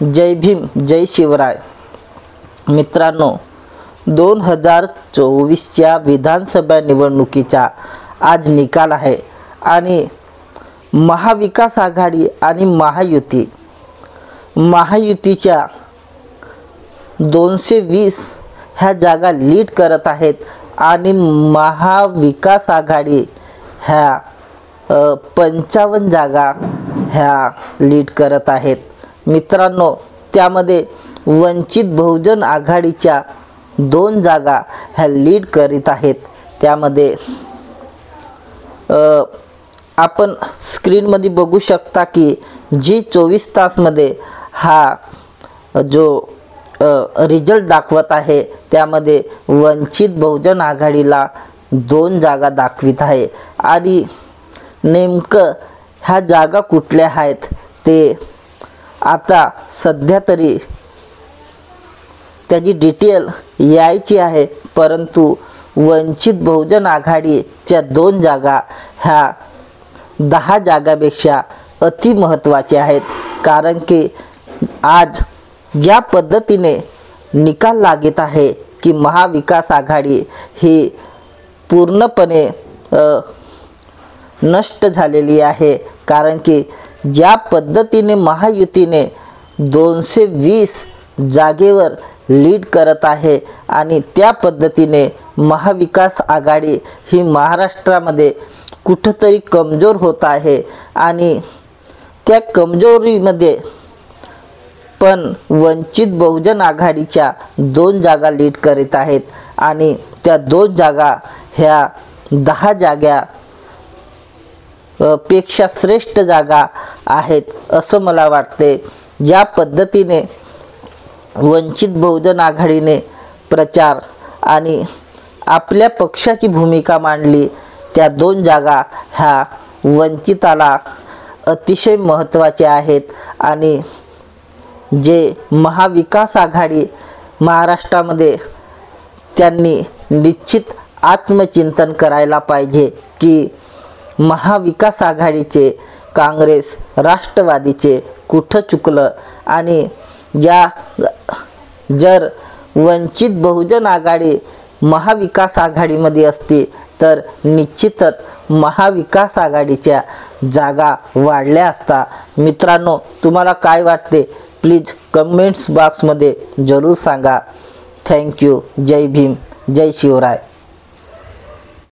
जय भीम जय शिवराय। मित्रांनो, 2024च्या विधानसभा निवडणुकीचा आज निकाल आहे आणि महाविकास आघाडी आणि महायुतीच्या 220 ह्या जागा लीड करत आहेत आणि महाविकास आघाडी ह्या 55 जागा ह्या लीड करत आहेत। मित्रांनो, त्यामध्ये वंचित बहुजन आघाडीच्या 2 जागा ह्या लीड करीत आहेत। त्यामध्ये आपण स्क्रीनमध्ये बघू शकता की जी 24 तासमध्ये हा जो रिझल्ट दाखवत आहे त्यामध्ये वंचित बहुजन आघाडीला 2 जागा दाखवित आहे आणि नेमकं ह्या जागा कुठल्या आहेत ते आता सध्या तरी त्याची डिटेल यायची आहे, परंतु वंचित बहुजन आघाडीच्या 2 जागा ह्या 10 जागापेक्षा अति महत्त्वाच्या आहेत। कारण की आज या पद्धतीने निकाल लागत आहे की महाविकास आघाडी ही पूर्णपणे नष्ट झालेली आहे। कारण की ज्या पद्धतीने महायुतीने 220 जागेवर लीड करत आहे आणि त्या पद्धतीने महाविकास आघाडी ही महाराष्ट्रामध्ये कुठेतरी कमजोर होत आहे आणि त्या कमजोरीमध्ये पण वंचित बहुजन आघाडीच्या 2 जागा लीड करीत आहेत आणि त्या 2 जागा ह्या 10 जागा पेक्षा श्रेष्ठ जागा आहेत असं मला वाटते। ज्या पद्धतीने वंचित बहुजन आघाडीने प्रचार आणि आपल्या पक्षाची भूमिका मांडली, त्या 2 जागा ह्या वंचिताला अतिशय महत्त्वाच्या आहेत आणि जे महाविकास आघाडी महाराष्ट्रामध्ये त्यांनी निश्चित आत्मचिंतन करायला पाहिजे की महाविकास आघाडीचे काँग्रेस राष्ट्रवादीचे कुठं चुकलं आणि जर वंचित बहुजन आघाडी महाविकास आघाडीमध्ये असती तर निश्चितच महाविकास आघाडीच्या जागा वाढल्या असता। मित्रांनो, तुम्हाला काय वाटते प्लीज कमेंट्स बॉक्समध्ये जरूर सांगा। थँक्यू। जय भीम जय शिवराय।